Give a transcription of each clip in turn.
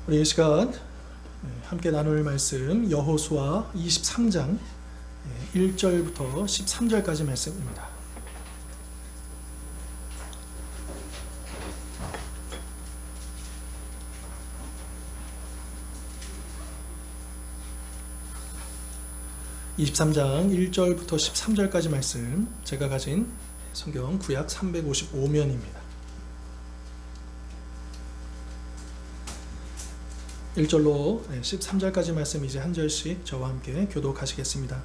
우리 이 시간 함께 나눌 말씀 여호수아 23장 1절부터 13절까지 말씀입니다. (23장) 1절부터 13절까지 말씀, 제가 가진 성경 구약 355면입니다. 1절로 13절까지 말씀 이제 한 절씩 저와 함께 교독하시겠습니다.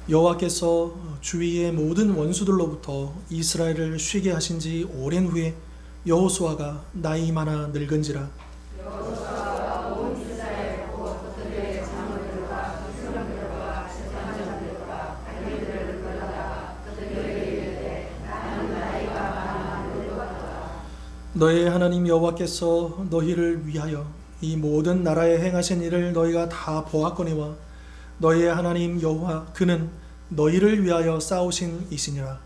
여호와께서 주위의 모든 원수들로부터 이스라엘을 쉬게 하신 지 오랜 후에 여호수아가 나이 많아 늙은지라 너의 하나님 여호와께서 너희를 위하여 이 모든 나라에 행하신 일을 너희가 다 보았거니와 너희의 하나님 여호와 그는 너희를 위하여 싸우신 이시니라.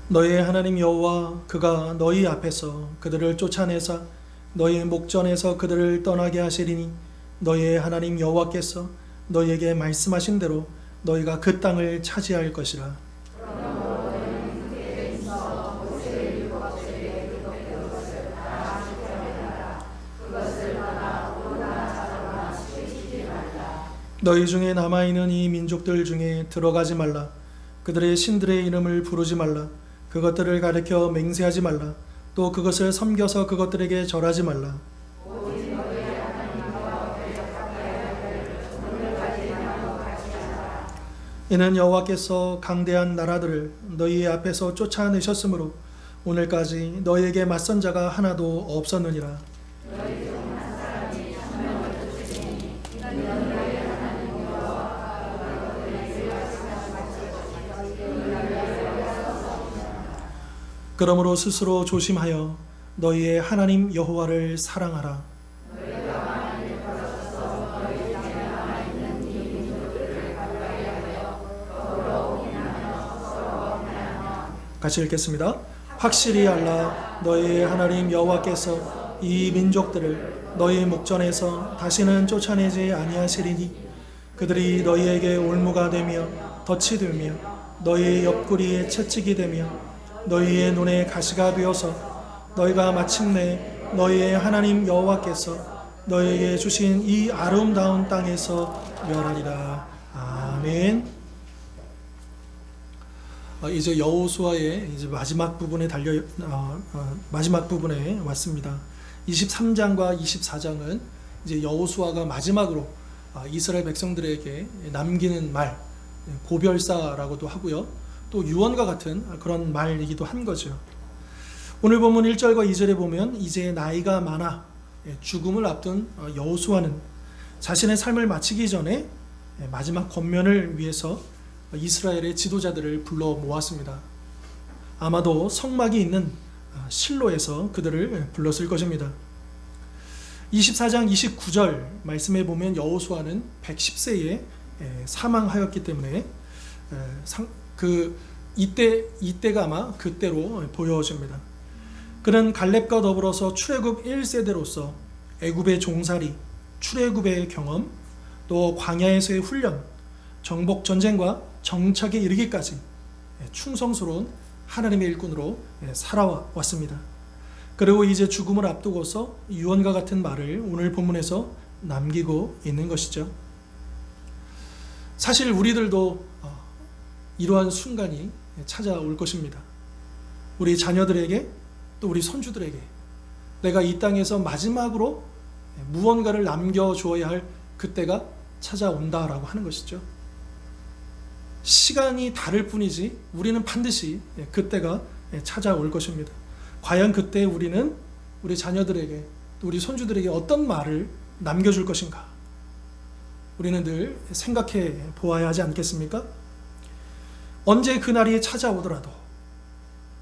너희의 하나님 여호와 그가 너희 앞에서 그들을 쫓아내사 너희의 목전에서 그들을 떠나게 하시리니 너희의 하나님 여호와께서 너희에게 말씀하신 대로 너희가 그 땅을 차지할 것이라. 너희 중에 남아있는 이 민족들 중에 들어가지 말라. 그들의 신들의 이름을 부르지 말라. 그것들을 가리켜 맹세하지 말라. 또 그것을 섬겨서 그것들에게 절하지 말라. 이는 여호와께서 강대한 나라들을 너희 앞에서 쫓아내셨으므로 오늘까지 너희에게 맞선 자가 하나도 없었느니라. 그러므로 스스로 조심하여 너희의 하나님 여호와를 사랑하라. 같이 읽겠습니다. 확실히 알라. 너희의 하나님 여호와께서 이 민족들을 너희 목전에서 다시는 쫓아내지 아니하시리니 그들이 너희에게 올무가 되며 덫이 되며 너희의 옆구리에 채찍이 되며 너희의 눈에 가시가 되어서 너희가 마침내 너희의 하나님 여호와께서 너희에게 주신 이 아름다운 땅에서 멸하리라. 아멘. 이제 여호수아의 이제 마지막 부분에 마지막 부분에 왔습니다. 23장과 24장은 이제 여호수아가 마지막으로 이스라엘 백성들에게 남기는 말, 고별사라고도 하고요. 또 유언과 같은 그런 말이기도 한 거죠. 오늘 본문 1절과 2절에 보면 이제 나이가 많아 죽음을 앞둔 여호수아는 자신의 삶을 마치기 전에 마지막 권면을 위해서 이스라엘의 지도자들을 불러 모았습니다. 아마도 성막이 있는 실로에서 그들을 불렀을 것입니다. 24장 29절 말씀에 보면 여호수아는 110세에 사망하였기 때문에 이때가 아마 그때로 보여집니다. 그는 갈렙과 더불어서 출애굽 1세대로서 애굽의 종살이, 출애굽의 경험, 또 광야에서의 훈련, 정복 전쟁과 정착에 이르기까지 충성스러운 하나님의 일꾼으로 살아왔습니다. 그리고 이제 죽음을 앞두고서 유언과 같은 말을 오늘 본문에서 남기고 있는 것이죠. 사실 우리들도 이러한 순간이 찾아올 것입니다. 우리 자녀들에게 또 우리 손주들에게 내가 이 땅에서 마지막으로 무언가를 남겨주어야 할 그때가 찾아온다라고 하는 것이죠. 시간이 다를 뿐이지 우리는 반드시 그때가 찾아올 것입니다. 과연 그때 우리는 우리 자녀들에게 또 우리 손주들에게 어떤 말을 남겨줄 것인가? 우리는 늘 생각해 보아야 하지 않겠습니까? 언제 그날이 찾아오더라도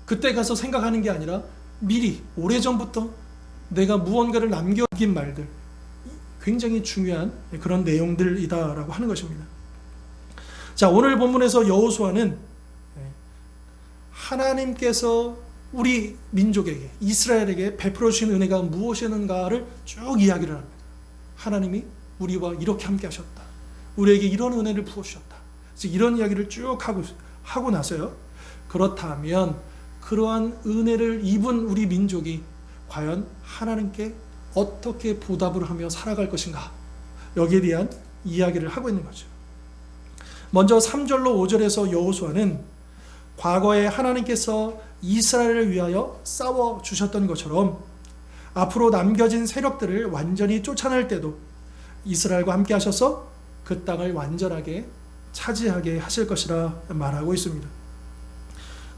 그때 가서 생각하는 게 아니라 미리 오래전부터 내가 무언가를 남겨둔 말들, 굉장히 중요한 그런 내용들이다라고 하는 것입니다. 자, 오늘 본문에서 여호수아는 하나님께서 우리 민족에게, 이스라엘에게 베풀어 주신 은혜가 무엇이었는가를 쭉 이야기를 합니다. 하나님이 우리와 이렇게 함께 하셨다. 우리에게 이런 은혜를 부어주셨다. 이런 이야기를 쭉 하고 나서요. 그렇다면 그러한 은혜를 입은 우리 민족이 과연 하나님께 어떻게 보답을 하며 살아갈 것인가? 여기에 대한 이야기를 하고 있는 거죠. 먼저 3절로 5절에서 여호수아는 과거에 하나님께서 이스라엘을 위하여 싸워주셨던 것처럼 앞으로 남겨진 세력들을 완전히 쫓아낼 때도 이스라엘과 함께 하셔서 그 땅을 완전하게 차지하게 하실 것이라 말하고 있습니다.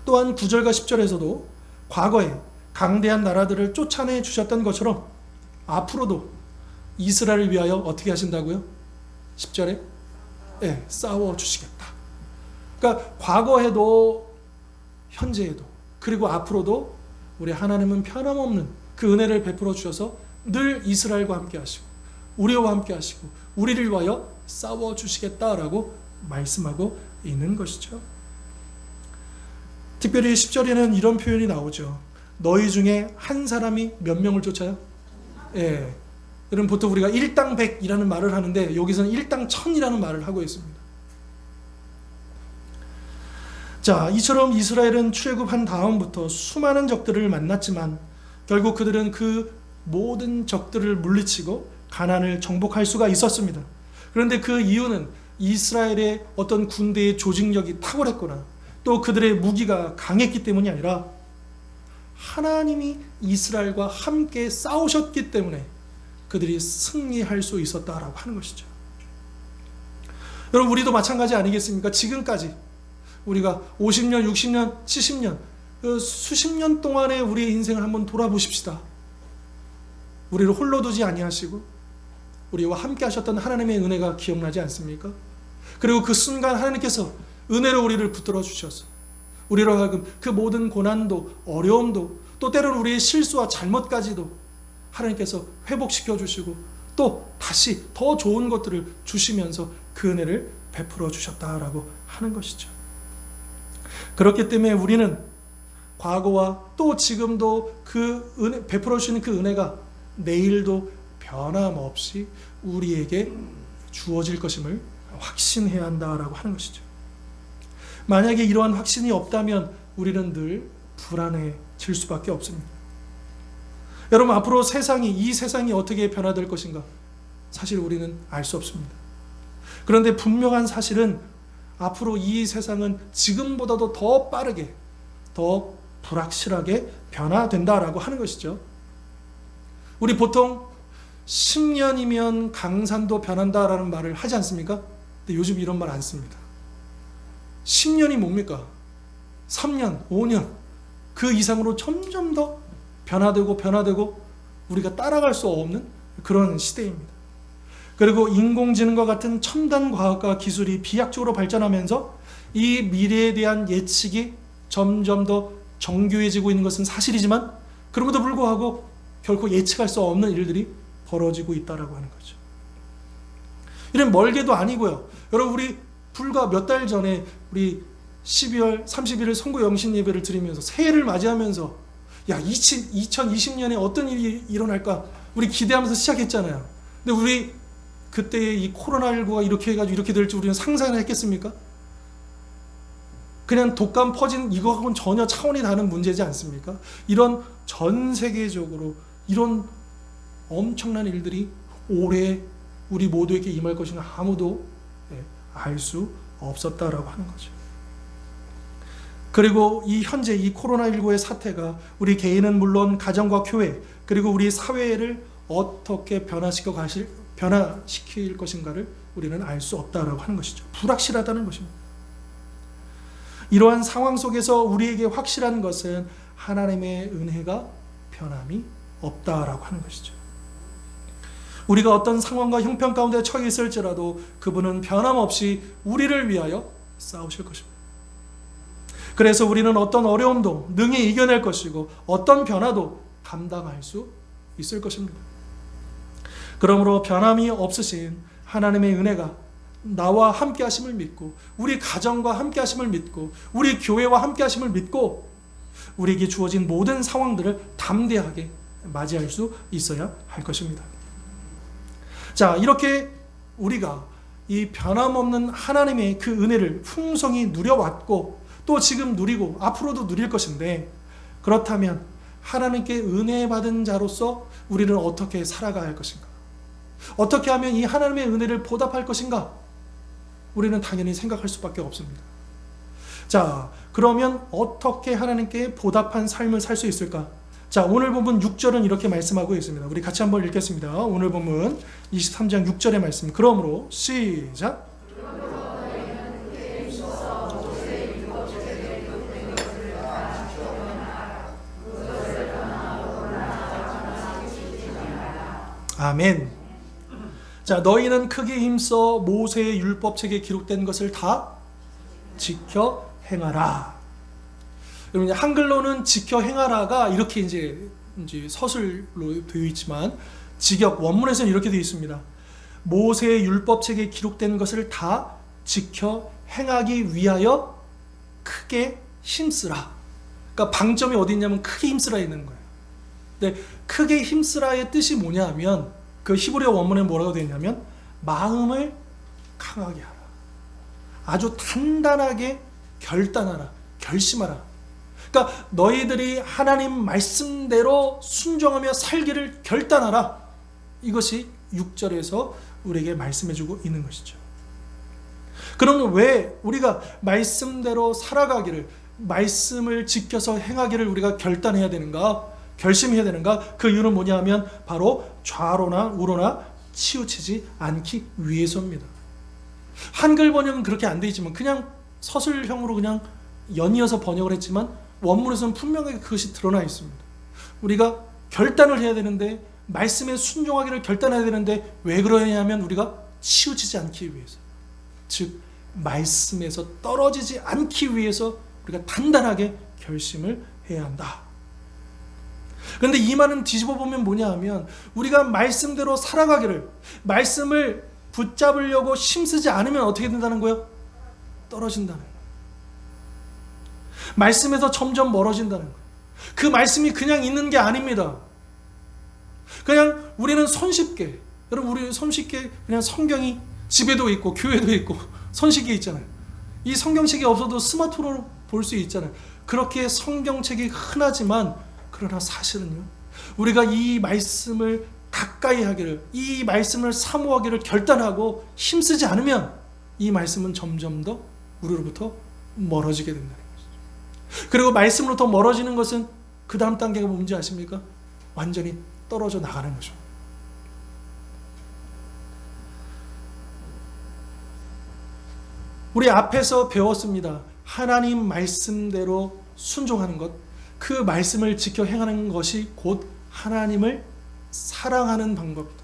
또한 9절과 10절에서도 과거에 강대한 나라들을 쫓아내 주셨던 것처럼 앞으로도 이스라엘을 위하여 어떻게 하신다고요? 10절에 싸워주시겠다. 그러니까 과거에도 현재에도 그리고 앞으로도 우리 하나님은 변함없는 그 은혜를 베풀어 주셔서 늘 이스라엘과 함께 하시고 우리와 함께 하시고 우리를 위하여 싸워주시겠다라고 말씀하고 있는 것이죠. 특별히 10절에는 이런 표현이 나오죠. 너희 중에 한 사람이 몇 명을 쫓아요? 여러분 보통 우리가 일당 100이라는 말을 하는데 여기서는 일당 1000이라는 말을 하고 있습니다. 자, 이처럼 이스라엘은 출애굽한 다음부터 수많은 적들을 만났지만 결국 그들은 그 모든 적들을 물리치고 가나안을 정복할 수가 있었습니다. 그런데 그 이유는 이스라엘의 어떤 군대의 조직력이 탁월했거나 또 그들의 무기가 강했기 때문이 아니라 하나님이 이스라엘과 함께 싸우셨기 때문에 그들이 승리할 수 있었다라고 하는 것이죠. 여러분 우리도 마찬가지 아니겠습니까? 지금까지 우리가 50년, 60년, 70년 그 수십 년 동안의 우리의 인생을 한번 돌아보십시다. 우리를 홀로 두지 아니하시고 우리와 함께 하셨던 하나님의 은혜가 기억나지 않습니까? 그리고 그 순간 하나님께서 은혜로 우리를 붙들어 주셔서 우리로 하여금 그 모든 고난도 어려움도 또 때로는 우리의 실수와 잘못까지도 하나님께서 회복시켜 주시고 또 다시 더 좋은 것들을 주시면서 그 은혜를 베풀어 주셨다라고 하는 것이죠. 그렇기 때문에 우리는 과거와 또 지금도 그 은혜, 베풀어 주시는 그 은혜가 내일도 변함없이 우리에게 주어질 것임을 확신해야 한다라고 하는 것이죠. 만약에 이러한 확신이 없다면 우리는 늘 불안해질 수밖에 없습니다. 여러분 앞으로 이 세상이 어떻게 변화될 것인가? 사실 우리는 알 수 없습니다. 그런데 분명한 사실은 앞으로 이 세상은 지금보다도 더 빠르게, 더 불확실하게 변화된다라고 하는 것이죠. 우리 보통 10년이면 강산도 변한다라는 말을 하지 않습니까? 근데 요즘 이런 말 안 씁니다. 10년이 뭡니까? 3년, 5년 그 이상으로 점점 더 변화되고 우리가 따라갈 수 없는 그런 시대입니다. 그리고 인공지능과 같은 첨단 과학과 기술이 비약적으로 발전하면서 이 미래에 대한 예측이 점점 더 정교해지고 있는 것은 사실이지만 그럼에도 불구하고 결코 예측할 수 없는 일들이 벌어지고 있다라고 하는 거죠. 이런 멀게도 아니고요. 여러분 우리 불과 몇 달 전에 우리 12월 31일 선거 영신 예배를 드리면서 새해를 맞이하면서 2020년에 어떤 일이 일어날까 우리 기대하면서 시작했잖아요. 근데 우리 그때 이 코로나19가 이렇게 해가지고 이렇게 될지 우리는 상상을 했겠습니까? 그냥 독감 퍼진 이거하고는 전혀 차원이 다른 문제지 않습니까? 이런 전 세계적으로 이런 엄청난 일들이 올해 우리 모두에게 임할 것인가 아무도 알 수 없었다라고 하는 거죠. 그리고 현재 이 코로나19의 사태가 우리 개인은 물론 가정과 교회 그리고 우리 사회를 어떻게 변화시킬 것인가를 우리는 알 수 없다라고 하는 것이죠. 불확실하다는 것입니다. 이러한 상황 속에서 우리에게 확실한 것은 하나님의 은혜가 변함이 없다라고 하는 것이죠. 우리가 어떤 상황과 형편 가운데 처해 있을지라도 그분은 변함없이 우리를 위하여 싸우실 것입니다. 그래서 우리는 어떤 어려움도 능히 이겨낼 것이고 어떤 변화도 감당할 수 있을 것입니다. 그러므로 변함이 없으신 하나님의 은혜가 나와 함께 하심을 믿고, 우리 가정과 함께 하심을 믿고, 우리 교회와 함께 하심을 믿고, 우리에게 주어진 모든 상황들을 담대하게 맞이할 수 있어야 할 것입니다. 자, 이렇게 우리가 이 변함없는 하나님의 그 은혜를 풍성히 누려왔고, 또 지금 누리고 앞으로도 누릴 것인데, 그렇다면 하나님께 은혜 받은 자로서 우리는 어떻게 살아가야 할 것인가? 어떻게 하면 이 하나님의 은혜를 보답할 것인가? 우리는 당연히 생각할 수밖에 없습니다. 자, 그러면 어떻게 하나님께 보답한 삶을 살 수 있을까? 자, 오늘 본문 6절은 이렇게 말씀하고 있습니다. 우리 같이 한번 읽겠습니다. 오늘 본문 23장 6절의 말씀. 그러므로 시작. 아멘. 자, 너희는 크게 힘써 모세의 율법책에 기록된 것을 다 지켜 행하라. 여러분, 한글로는 지켜 행하라가 이렇게 이제 서술로 되어 있지만, 직역 원문에서는 이렇게 되어 있습니다. 모세의 율법책에 기록된 것을 다 지켜 행하기 위하여 크게 힘쓰라. 그러니까 방점이 어디 있냐면 크게 힘쓰라 있는 거예요. 근데 크게 힘쓰라의 뜻이 뭐냐 하면, 그 히브리어 원문에 뭐라고 되어 있냐면 마음을 강하게 하라. 아주 단단하게 결단하라. 결심하라. 그러니까 너희들이 하나님 말씀대로 순종하며 살기를 결단하라. 이것이 6절에서 우리에게 말씀해주고 있는 것이죠. 그러면 왜 우리가 말씀대로 살아가기를, 말씀을 지켜서 행하기를 우리가 결단해야 되는가? 결심해야 되는가? 그 이유는 뭐냐 하면 바로 좌로나 우로나 치우치지 않기 위해서입니다. 한글 번역은 그렇게 안 되어 있지만, 그냥 서술형으로 그냥 연이어서 번역을 했지만 원문에서는 분명하게 그것이 드러나 있습니다. 우리가 결단을 해야 되는데, 말씀에 순종하기를 결단해야 되는데, 왜 그러냐면 우리가 치우치지 않기 위해서, 즉 말씀에서 떨어지지 않기 위해서 우리가 단단하게 결심을 해야 한다. 그런데 이 말은 뒤집어 보면 뭐냐 하면, 우리가 말씀대로 살아가기를, 말씀을 붙잡으려고 힘쓰지 않으면 어떻게 된다는 거예요? 떨어진다는 거예요. 말씀에서 점점 멀어진다는 거예요. 그 말씀이 그냥 있는 게 아닙니다. 그냥 우리는 손쉽게, 여러분 우리 손쉽게 그냥 성경이 집에도 있고 교회도 있고 손쉽게 있잖아요. 이 성경책이 없어도 스마트폰으로 볼 수 있잖아요. 그렇게 성경책이 흔하지만, 그러나 사실은요, 우리가 이 말씀을 가까이 하기를, 이 말씀을 사모하기를 결단하고 힘쓰지 않으면 이 말씀은 점점 더 우리로부터 멀어지게 된다는 것이죠. 그리고 말씀으로부터 멀어지는 것은 그 다음 단계가 뭔지 아십니까? 완전히 떨어져 나가는 거죠. 우리 앞에서 배웠습니다. 하나님 말씀대로 순종하는 것, 그 말씀을 지켜 행하는 것이 곧 하나님을 사랑하는 방법이다.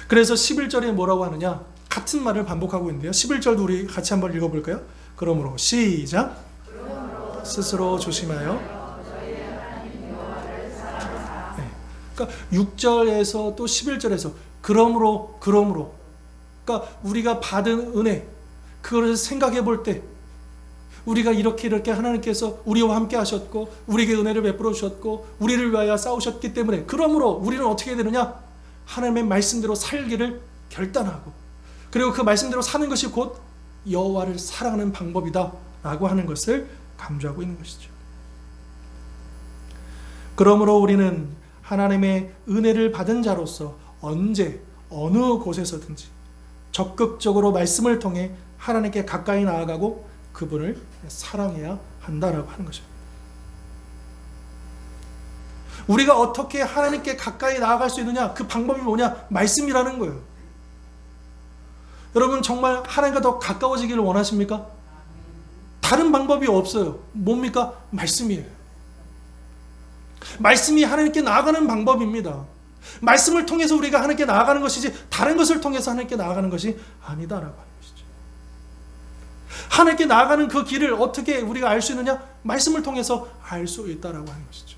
그래서 11절에 뭐라고 하느냐? 같은 말을 반복하고 있는데요. 11절도 우리 같이 한번 읽어볼까요? 그러므로 시작. 스스로 조심하여. 네. 그러니까 6절에서 또 11절에서 그러므로. 그러니까 우리가 받은 은혜, 그것을 생각해 볼 때, 우리가 이렇게 하나님께서 우리와 함께 하셨고, 우리에게 은혜를 베풀어 주셨고, 우리를 위하여 싸우셨기 때문에, 그러므로 우리는 어떻게 해야 되느냐? 하나님의 말씀대로 살기를 결단하고, 그리고 그 말씀대로 사는 것이 곧 여호와를 사랑하는 방법이다 라고 하는 것을 강조하고 있는 것이죠. 그러므로 우리는 하나님의 은혜를 받은 자로서 언제 어느 곳에서든지 적극적으로 말씀을 통해 하나님께 가까이 나아가고 그분을 사랑해야 한다라고 하는 것입니다. 우리가 어떻게 하나님께 가까이 나아갈 수 있느냐? 그 방법이 뭐냐? 말씀이라는 거예요. 여러분 정말 하나님과 더 가까워지기를 원하십니까? 다른 방법이 없어요. 뭡니까? 말씀이에요. 말씀이 하나님께 나아가는 방법입니다. 말씀을 통해서 우리가 하나님께 나아가는 것이지 다른 것을 통해서 하나님께 나아가는 것이 아니다라고 하는 것이죠. 하나님께 나아가는 그 길을 어떻게 우리가 알 수 있느냐? 말씀을 통해서 알 수 있다라고 하는 것이죠.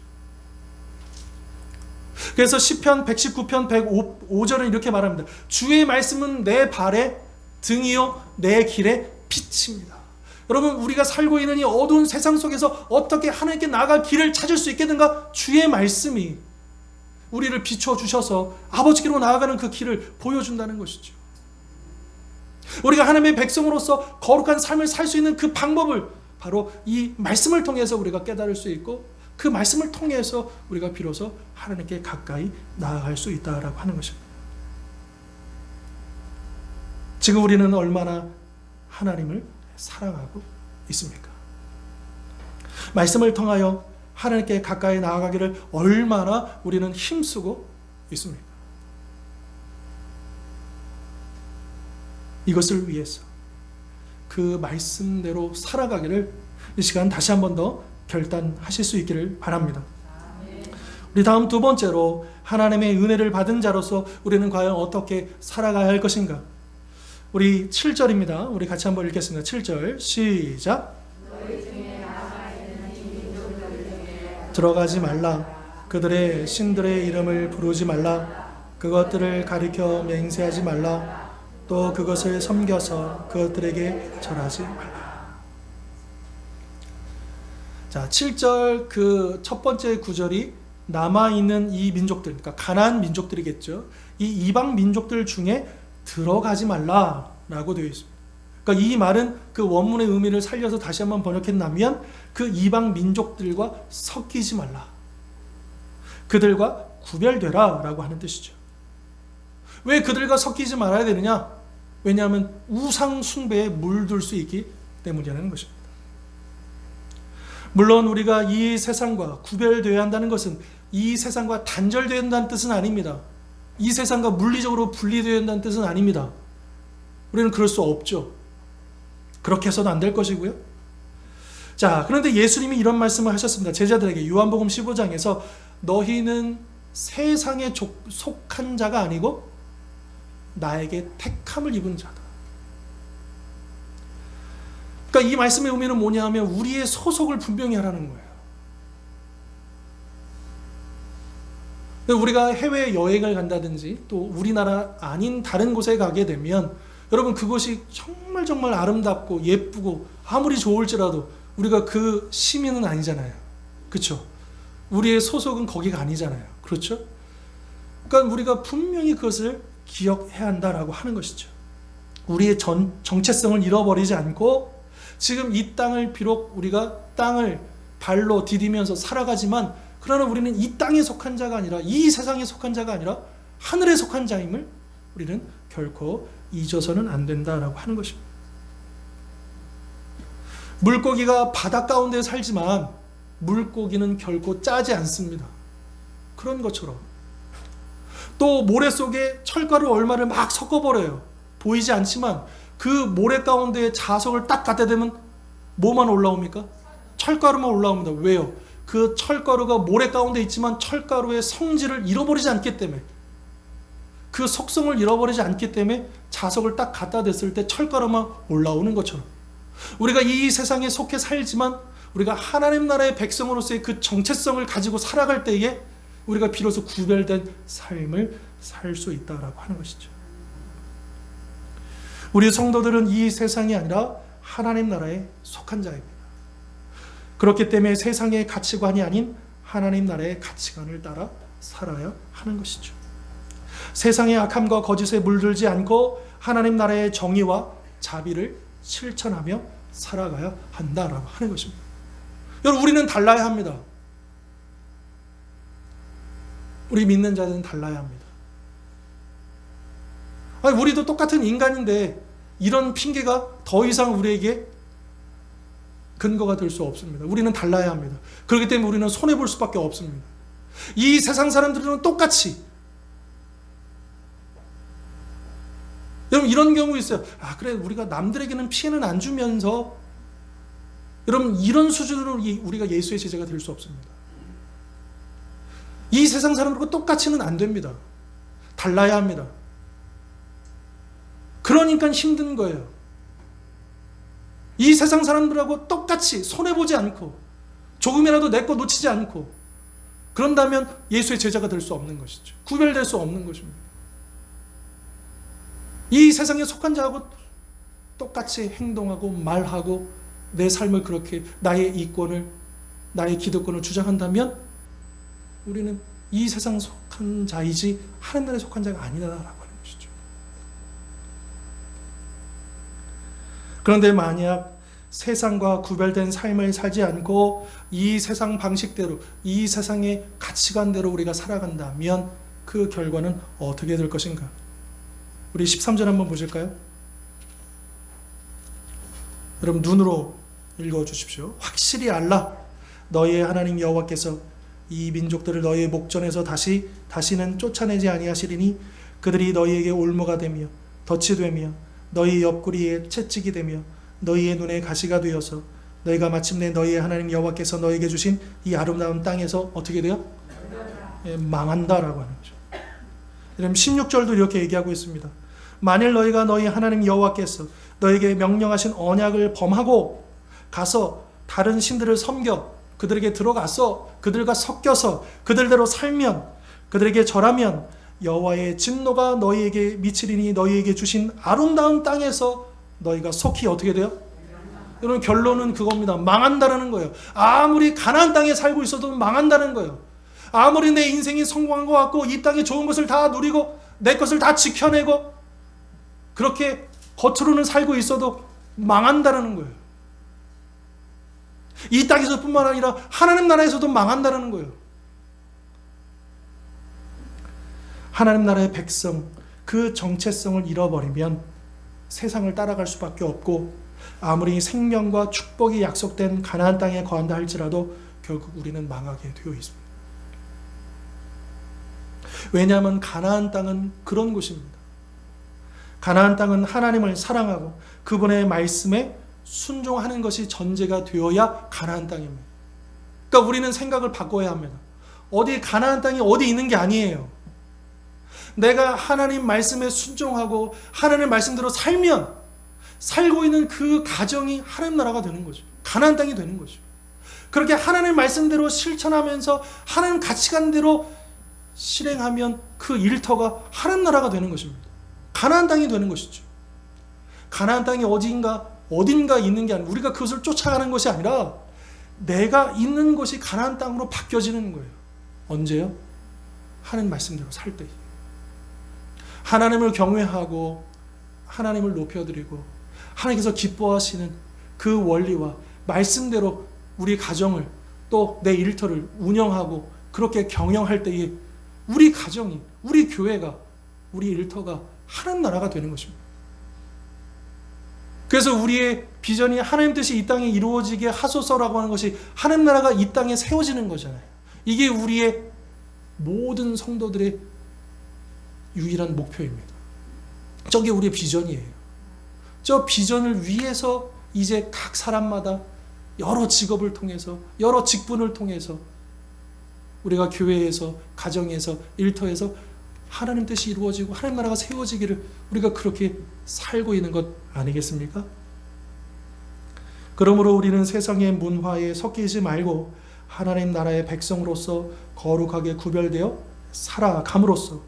그래서 시편 119편 105절은 이렇게 말합니다. 주의 말씀은 내 발의 등이요 내 길의 빛입니다. 여러분, 우리가 살고 있는 이 어두운 세상 속에서 어떻게 하나님께 나아갈 길을 찾을 수 있겠는가? 주의 말씀이 우리를 비춰주셔서 아버지께로 나아가는 그 길을 보여준다는 것이죠. 우리가 하나님의 백성으로서 거룩한 삶을 살 수 있는 그 방법을 바로 이 말씀을 통해서 우리가 깨달을 수 있고, 그 말씀을 통해서 우리가 비로소 하나님께 가까이 나아갈 수 있다라고 하는 것입니다. 지금 우리는 얼마나 하나님을 사랑하고 있습니까? 말씀을 통하여 하나님께 가까이 나아가기를 얼마나 우리는 힘쓰고 있습니까? 이것을 위해서 그 말씀대로 살아가기를 이 시간 다시 한 번 더 결단하실 수 있기를 바랍니다. 우리 다음 두 번째로 하나님의 은혜를 받은 자로서 우리는 과연 어떻게 살아가야 할 것인가? 우리 7절입니다. 우리 같이 한번 읽겠습니다. 7절 시작. 들어가지 말라. 그들의 신들의 이름을 부르지 말라. 그것들을 가리켜 맹세하지 말라. 또 그것을 섬겨서 그것들에게 절하지 말라. 자, 7절 그 첫 번째 구절이 남아있는 이 민족들, 그러니까 가나안 민족들이겠죠. 이 이방 민족들 중에 들어가지 말라라고 되어 있습니다. 그러니까 이 말은 그 원문의 의미를 살려서 다시 한번 번역했다면 그 이방 민족들과 섞이지 말라. 그들과 구별되라 라고 하는 뜻이죠. 왜 그들과 섞이지 말아야 되느냐? 왜냐하면 우상 숭배에 물들 수 있기 때문이라는 것입니다. 물론 우리가 이 세상과 구별되어야 한다는 것은 이 세상과 단절되어야 한다는 뜻은 아닙니다. 이 세상과 물리적으로 분리되어야 한다는 뜻은 아닙니다. 우리는 그럴 수 없죠. 그렇게 해서는 안 될 것이고요. 자, 그런데 예수님이 이런 말씀을 하셨습니다. 제자들에게 요한복음 15장에서 너희는 세상에 속한 자가 아니고 나에게 택함을 입은 자다. 그러니까 이 말씀의 의미는 뭐냐 하면 우리의 소속을 분명히 하라는 거예요. 우리가 해외 여행을 간다든지 또 우리나라 아닌 다른 곳에 가게 되면 여러분, 그것이 정말 정말 아름답고 예쁘고 아무리 좋을지라도 우리가 그 시민은 아니잖아요. 그렇죠? 우리의 소속은 거기가 아니잖아요. 그렇죠? 그러니까 우리가 분명히 그것을 기억해야 한다라고 하는 것이죠. 우리의 정체성을 잃어버리지 않고 지금 이 땅을 비록 우리가 땅을 발로 디디면서 살아가지만 그러나 우리는 이 땅에 속한 자가 아니라 이 세상에 속한 자가 아니라 하늘에 속한 자임을 우리는 결코 잊어서는 안 된다라고 하는 것입니다. 물고기가 바다 가운데 살지만 물고기는 결코 짜지 않습니다. 그런 것처럼 또 모래 속에 철가루 얼마를 막 섞어버려요. 보이지 않지만 그 모래 가운데 자석을 딱 갖다 대면 뭐만 올라옵니까? 철가루만 올라옵니다. 왜요? 그 철가루가 모래 가운데 있지만 철가루의 성질을 잃어버리지 않기 때문에, 그 속성을 잃어버리지 않기 때문에 자석을 딱 갖다 댔을 때 철가루만 올라오는 것처럼 우리가 이 세상에 속해 살지만 우리가 하나님 나라의 백성으로서의 그 정체성을 가지고 살아갈 때에 우리가 비로소 구별된 삶을 살 수 있다라고 하는 것이죠. 우리 성도들은 이 세상이 아니라 하나님 나라에 속한 자입니다. 그렇기 때문에 세상의 가치관이 아닌 하나님 나라의 가치관을 따라 살아야 하는 것이죠. 세상의 악함과 거짓에 물들지 않고 하나님 나라의 정의와 자비를 실천하며 살아가야 한다라고 하는 것입니다. 여러분, 우리는 달라야 합니다. 우리 믿는 자들은 달라야 합니다. 아니, 우리도 똑같은 인간인데 이런 핑계가 더 이상 우리에게 근거가 될 수 없습니다. 우리는 달라야 합니다. 그렇기 때문에 우리는 손해볼 수밖에 없습니다. 이 세상 사람들은 똑같이, 여러분, 이런 경우 있어요. 아, 그래, 우리가 남들에게는 피해는 안 주면서, 여러분, 이런 수준으로 우리가 예수의 제자가 될 수 없습니다. 이 세상 사람들과 똑같이는 안 됩니다. 달라야 합니다. 그러니까 힘든 거예요. 이 세상 사람들하고 똑같이 손해보지 않고 조금이라도 내 거 놓치지 않고 그런다면 예수의 제자가 될 수 없는 것이죠. 구별될 수 없는 것입니다. 이 세상에 속한 자하고 똑같이 행동하고 말하고 내 삶을 그렇게 나의 이권을, 나의 기득권을 주장한다면 우리는 이 세상 속한 자이지 하나님 나라에 속한 자가 아니다라고 하는 것이죠. 그런데 만약 세상과 구별된 삶을 살지 않고 이 세상 방식대로, 이 세상의 가치관대로 우리가 살아간다면 그 결과는 어떻게 될 것인가? 우리 13절 한번 보실까요? 여러분 눈으로 읽어주십시오. 확실히 알라. 너희의 하나님 여호와께서 이 민족들을 너희의 목전에서 다시는 쫓아내지 아니하시리니 그들이 너희에게 올무가 되며 덫이 되며 너희 옆구리에 채찍이 되며 너희의 눈에 가시가 되어서 너희가 마침내 너희의 하나님 여호와께서 너희에게 주신 이 아름다운 땅에서 어떻게 돼요? 망한다라고 하는 거죠. 여러분 16절도 이렇게 얘기하고 있습니다. 만일 너희가 너희 하나님 여호와께서 너희에게 명령하신 언약을 범하고 가서 다른 신들을 섬겨 그들에게 들어가서 그들과 섞여서 그들대로 살면 그들에게 절하면 여호와의 진노가 너희에게 미치리니 너희에게 주신 아름다운 땅에서 너희가 속히 어떻게 돼요? 여러분 결론은 그겁니다. 망한다라는 거예요. 아무리 가나안 땅에 살고 있어도 망한다는 거예요. 아무리 내 인생이 성공한 것 같고 이 땅에 좋은 것을 다 누리고 내 것을 다 지켜내고 그렇게 겉으로는 살고 있어도 망한다라는 거예요. 이 땅에서 뿐만 아니라 하나님 나라에서도 망한다라는 거예요. 하나님 나라의 백성, 그 정체성을 잃어버리면 세상을 따라갈 수밖에 없고 아무리 생명과 축복이 약속된 가나안 땅에 거한다 할지라도 결국 우리는 망하게 되어 있습니다. 왜냐하면 가나안 땅은 그런 곳입니다. 가나안 땅은 하나님을 사랑하고 그분의 말씀에 순종하는 것이 전제가 되어야 가나안 땅입니다. 그러니까 우리는 생각을 바꿔야 합니다. 어디 가나안 땅이 어디 있는 게 아니에요. 내가 하나님 말씀에 순종하고 하나님 말씀대로 살면 살고 있는 그 가정이 하나님 나라가 되는 거죠. 가나안 땅이 되는 거죠. 그렇게 하나님 말씀대로 실천하면서 하나님 가치관대로 실행하면 그 일터가 하나님 나라가 되는 것입니다. 가나안 땅이 되는 것이죠. 가나안 땅이 어딘가 있는 게 아니라 우리가 그것을 쫓아가는 것이 아니라 내가 있는 곳이 가나안 땅으로 바뀌어지는 거예요. 언제요? 하나님 말씀대로 살 때. 하나님을 경외하고 하나님을 높여드리고 하나님께서 기뻐하시는 그 원리와 말씀대로 우리 가정을 또 내 일터를 운영하고 그렇게 경영할 때에 우리 가정이, 우리 교회가, 우리 일터가 하나님 나라가 되는 것입니다. 그래서 우리의 비전이 하나님 뜻이 이 땅에 이루어지게 하소서라고 하는 것이 하나님 나라가 이 땅에 세워지는 거잖아요. 이게 우리의 모든 성도들의 유일한 목표입니다. 저게 우리의 비전이에요. 저 비전을 위해서 이제 각 사람마다 여러 직업을 통해서 여러 직분을 통해서 우리가 교회에서 가정에서 일터에서 하나님 뜻이 이루어지고 하나님 나라가 세워지기를 우리가 그렇게 살고 있는 것 아니겠습니까? 그러므로 우리는 세상의 문화에 섞이지 말고 하나님 나라의 백성으로서 거룩하게 구별되어 살아감으로써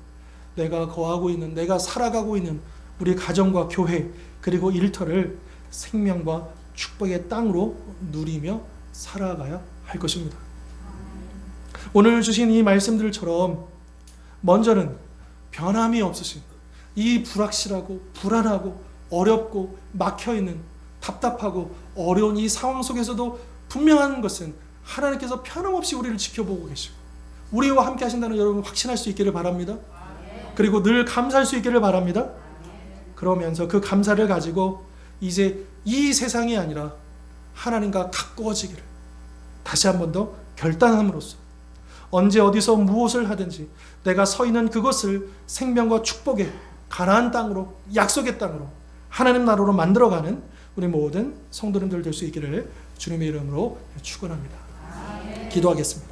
내가 거하고 있는, 내가 살아가고 있는 우리 가정과 교회 그리고 일터를 생명과 축복의 땅으로 누리며 살아가야 할 것입니다. 오늘 주신 이 말씀들처럼 먼저는 변함이 없으신 이 불확실하고 불안하고 어렵고 막혀있는 답답하고 어려운 이 상황 속에서도 분명한 것은 하나님께서 변함없이 우리를 지켜보고 계시고 우리와 함께 하신다는 여러분 확신할 수 있기를 바랍니다. 그리고 늘 감사할 수 있기를 바랍니다. 그러면서 그 감사를 가지고 이제 이 세상이 아니라 하나님과 가까워지기를 다시 한 번 더 결단함으로써 언제 어디서 무엇을 하든지 내가 서 있는 그것을 생명과 축복의 가나안 땅으로 약속의 땅으로 하나님 나라로 만들어가는 우리 모든 성도님들 될 수 있기를 주님의 이름으로 축원합니다. 기도하겠습니다.